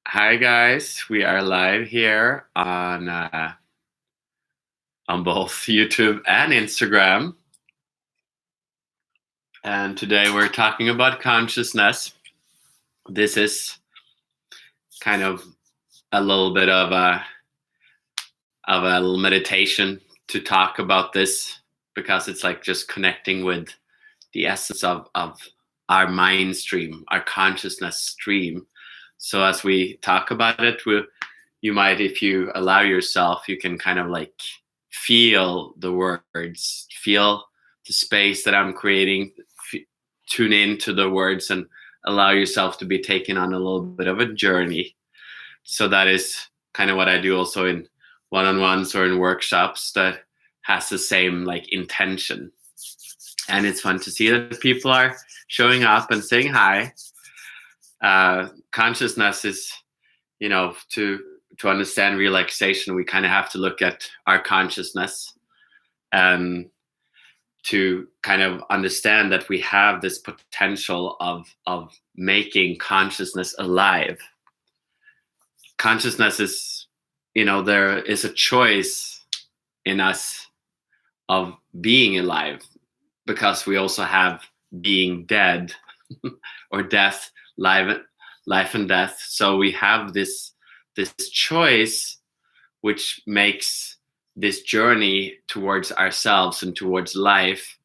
Hi guys, we are live here on both YouTube and Instagram, and today we're talking about consciousness. This is kind of a little bit of a little meditation to talk about this because it's like just connecting with the essence of our mind stream, our consciousness stream. So as we talk about it, you might, if you allow yourself, you can kind of like feel the words, feel the space that I'm creating, tune into the words and allow yourself to be taken on a little bit of a journey. So that is kind of what I do also in one-on-ones or in workshops that has the same like intention. And it's fun to see that people are showing up and saying hi. Consciousness is, to understand relaxation, we kind of have to look at our consciousness and to kind of understand that we have this potential of making consciousness alive. Consciousness is, there is a choice in us of being alive because we also have being dead or death, life and death. So we have this choice, which makes this journey towards ourselves and towards life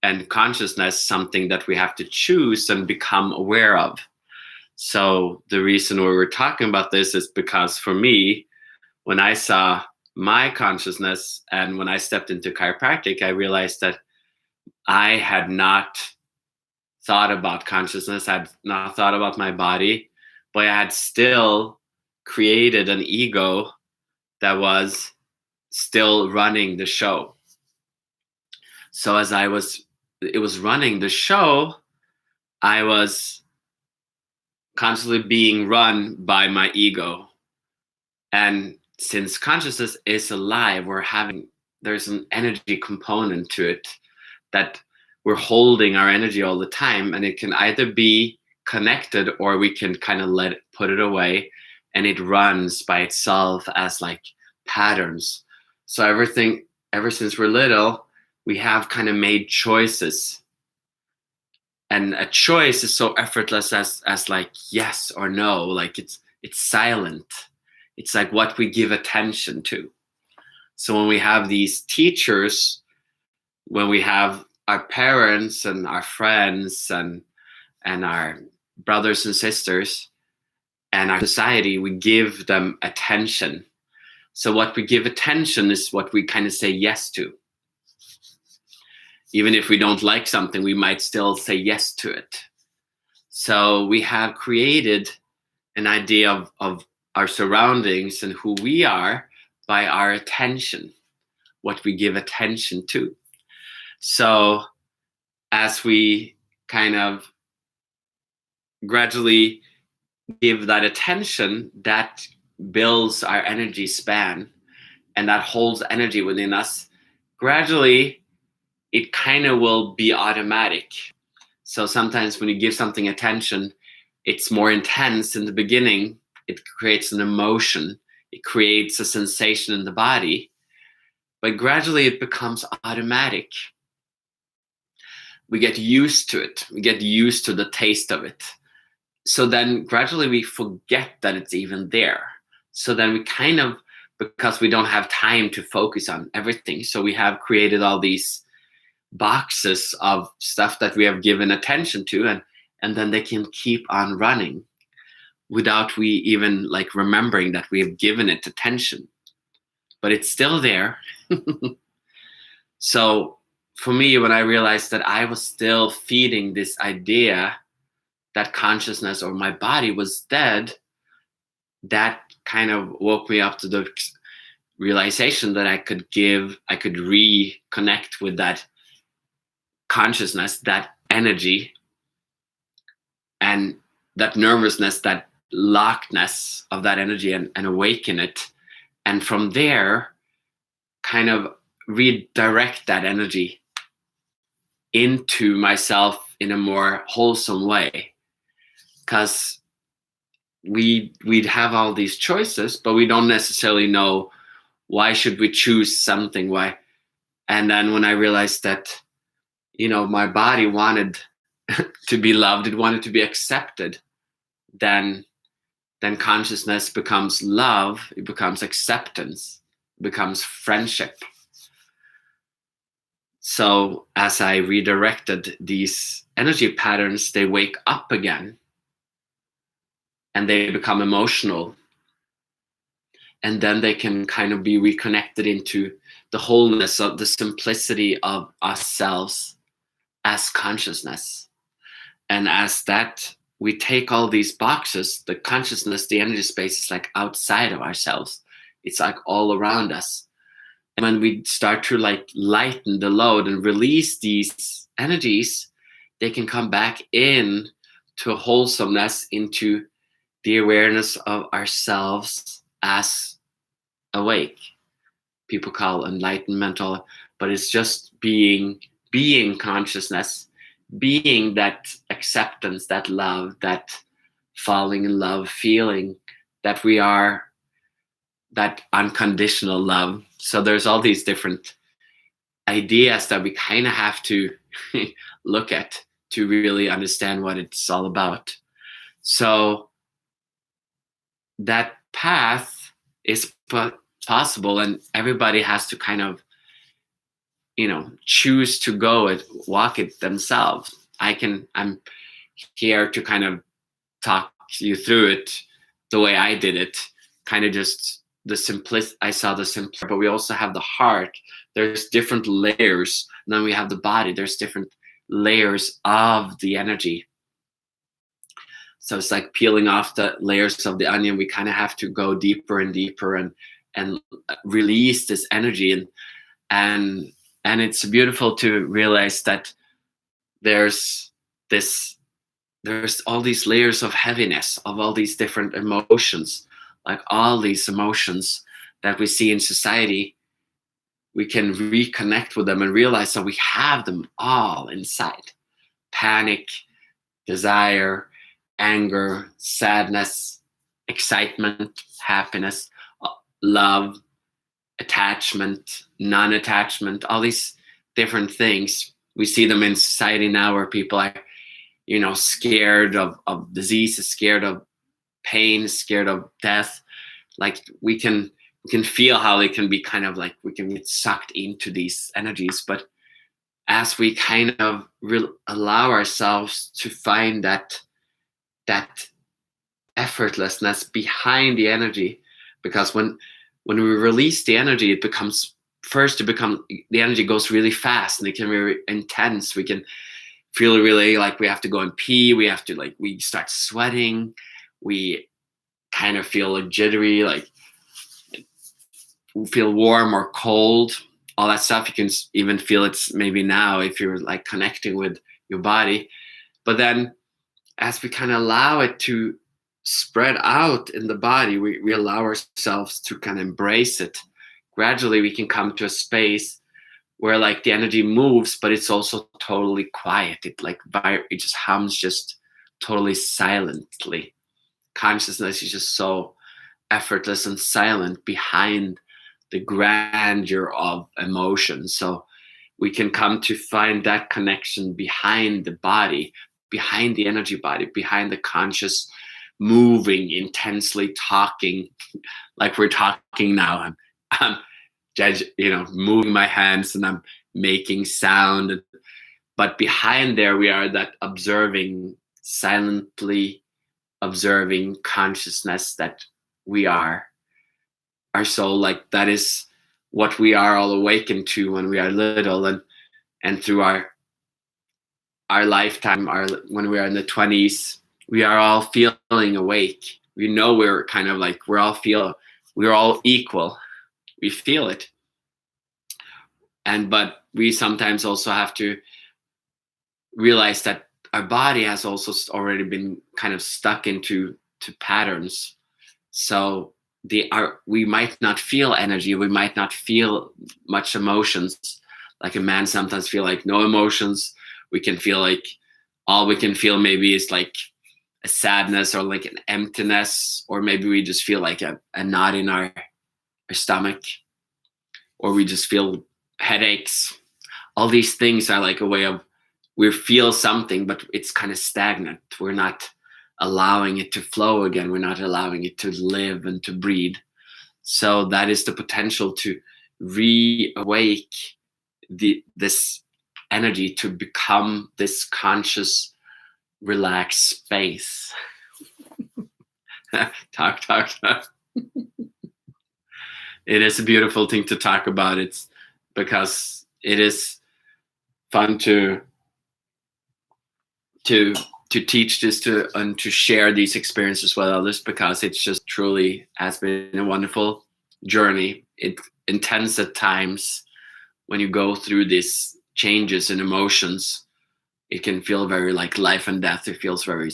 and consciousness something that we have to choose and become aware of. So the reason we were talking about this is because for me, when I saw my consciousness and when I stepped into chiropractic, I realized that I had not thought about consciousness, I had not thought about my body, but I had still created an ego that was still running the show. So as it was running the show, I was constantly being run by my ego. And since consciousness is alive, there's an energy component to it that we're holding our energy all the time, and it can either be connected or we can kind of put it away, and it runs by itself as like patterns. So everything, ever since we're little, we have kind of made choices, and a choice is so effortless as like yes or no, like it's silent. It's like what we give attention to. So when we have these teachers, when we have our parents and our friends and our brothers and sisters and our society, we give them attention. So what we give attention is what we kind of say yes to. Even if we don't like something, we might still say yes to it. So we have created an idea of our surroundings and who we are by our attention, what we give attention to. So as we kind of gradually give that attention, that builds our energy span and that holds energy within us. Gradually, it kind of will be automatic. So sometimes when you give something attention, it's more intense in the beginning. It creates an emotion. It creates a sensation in the body. But gradually it becomes automatic. We get used to it. We get used to the taste of it. So then gradually we forget that it's even there. So then we kind of, because we don't have time to focus on everything, so we have created all these boxes of stuff that we have given attention to, and then they can keep on running without we even like remembering that we have given it attention, but it's still there. So for me, when I realized that I was still feeding this idea that consciousness or my body was dead, that kind of woke me up to the realization that I could reconnect with that consciousness, that energy, and that nervousness, that lockedness of that energy, and awaken it. And from there, kind of redirect that energy into myself in a more wholesome way. Because we'd have all these choices, but we don't necessarily know why should we choose something, why. And then when I realized that, my body wanted to be loved, it wanted to be accepted, then consciousness becomes love, it becomes acceptance, it becomes friendship. So as I redirected these energy patterns, they wake up again and they become emotional. And then they can kind of be reconnected into the wholeness of the simplicity of ourselves as consciousness. And as that, we take all these boxes, the consciousness, the energy space is like outside of ourselves. It's like all around us. And when we start to like lighten the load and release these energies, they can come back in to wholesomeness, into the awareness of ourselves as awake. People call enlightenment, but it's just being consciousness, being that acceptance, that love, that falling in love feeling, that we are that unconditional love. So there's all these different ideas that we kind of have to look at to really understand what it's all about. So that path is possible, and everybody has to kind of choose to go it, walk it themselves. I'm here to kind of talk you through it the way I did it, kind of just the simplest. I saw the simpler, but we also have the heart. There's different layers, and then we have the body. There's different layers of the energy. So it's like peeling off the layers of the onion. We kind of have to go deeper and deeper and release this energy, and it's beautiful to realize that there's all these layers of heaviness, of all these different emotions, like all these emotions that we see in society. We can reconnect with them and realize that we have them all inside. Panic, desire, anger, sadness, excitement, happiness, love, attachment, non-attachment, all these different things. We see them in society now, where people are, scared of disease, scared of pain, scared of death. Like we can feel how they can be kind of like, we can get sucked into these energies. But as we kind of allow ourselves to find that effortlessness behind the energy, because when we release the energy, the energy goes really fast, and it can be really intense. We can feel really like we have to go and pee. We have to we start sweating. We kind of feel like jittery, like feel warm or cold, all that stuff. You can even feel it maybe now if you're like connecting with your body. But then as we kind of allow it to spread out in the body, we allow ourselves to kind of embrace it. Gradually we can come to a space where like the energy moves, but it's also totally quiet. It just hums just totally silently. Consciousness is just so effortless and silent behind the grandeur of emotion. So we can come to find that connection behind the body, behind the energy body, behind the conscious moving, intensely talking, like we're talking now. I'm moving my hands and I'm making sound. But behind there, we are that observing, silently observing consciousness that we are. Our soul, like that is what we are all awakened to when we are little, and through our lifetime, when we are in the 20s, we are all feeling awake. We know we're kind of like we're all equal. We feel it, but we sometimes also have to realize that our body has also already been kind of stuck into patterns. So we might not feel energy, we might not feel much emotions. Like a man sometimes feel like no emotions. We can feel like all we can feel maybe is like a sadness or like an emptiness, or maybe we just feel like a knot in our stomach, or we just feel headaches. All these things are like a way of, we feel something, but it's kind of stagnant. We're not allowing it to flow again. We're not allowing it to live and to breathe. So that is the potential to reawake this energy to become this conscious, relaxed space. talk. It is a beautiful thing to talk about. It's because it is fun to teach this and to share these experiences with others, because it's just truly has been a wonderful journey. It's intense at times when you go through these changes in emotions. It can feel very like life and death. It feels very,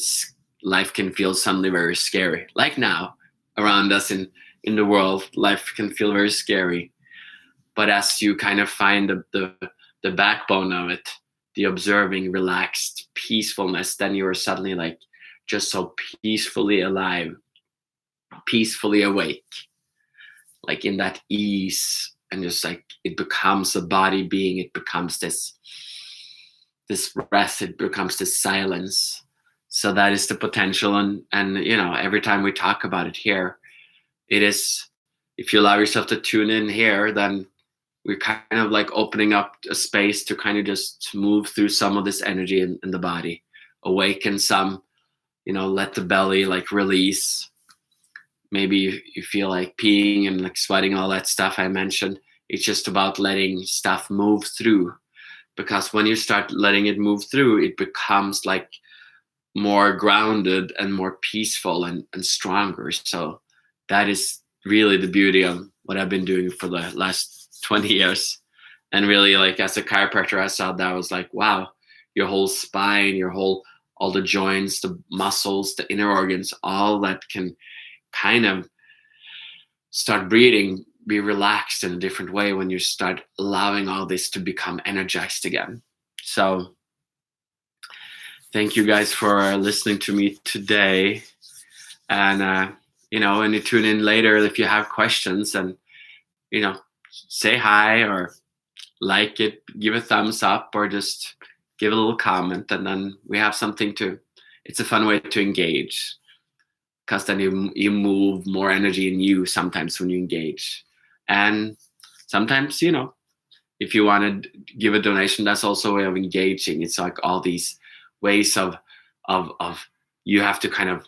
life can feel suddenly very scary. Like now around us in the world, life can feel very scary. But as you kind of find the backbone of it, the observing, relaxed peacefulness, then you are suddenly like just so peacefully alive, peacefully awake, like in that ease, and just like it becomes a body being. It becomes this breath. It becomes this silence. So that is the potential, and you know, every time we talk about it here, it is, if you allow yourself to tune in here, then we're kind of like opening up a space to kind of just move through some of this energy in the body, awaken some, you know, let the belly like release. Maybe you feel like peeing and like sweating, all that stuff I mentioned. It's just about letting stuff move through, because when you start letting it move through, it becomes like more grounded and more peaceful and stronger. So that is really the beauty of what I've been doing for the last 20 years. And really, like as a chiropractor, I saw that, I was like, wow, your whole spine, all the joints, the muscles, the inner organs, all that can kind of start breathing, be relaxed in a different way when you start allowing all this to become energized again. So thank you guys for listening to me today. And, you know, when you tune in later, if you have questions, and, you know, say hi or like it, give a thumbs up, or just give a little comment. And then we have something it's a fun way to engage, because then you move more energy in you sometimes when you engage. And sometimes, you know, if you want to give a donation, that's also a way of engaging. It's like all these ways of you have to kind of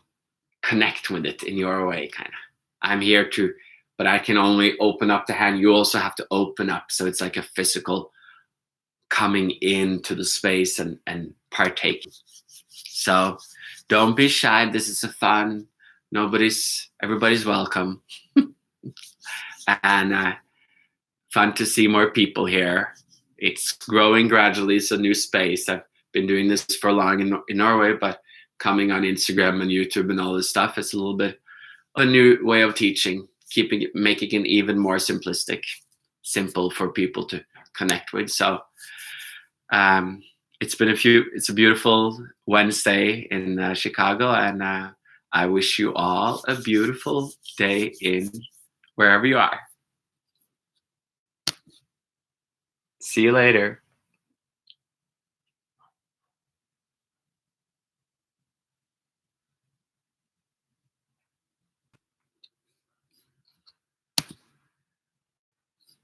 connect with it in your way, kind of. I'm here to, but I can only open up the hand. You also have to open up. So it's like a physical coming into the space and partaking. So don't be shy. This is a fun. Everybody's welcome. And fun to see more people here. It's growing gradually. It's a new space. I've been doing this for long in Norway, but coming on Instagram and YouTube and all this stuff, it's a little bit a new way of teaching, making it even more simple for people to connect with. So it's a beautiful Wednesday in Chicago, and I wish you all a beautiful day in wherever you are. See you later.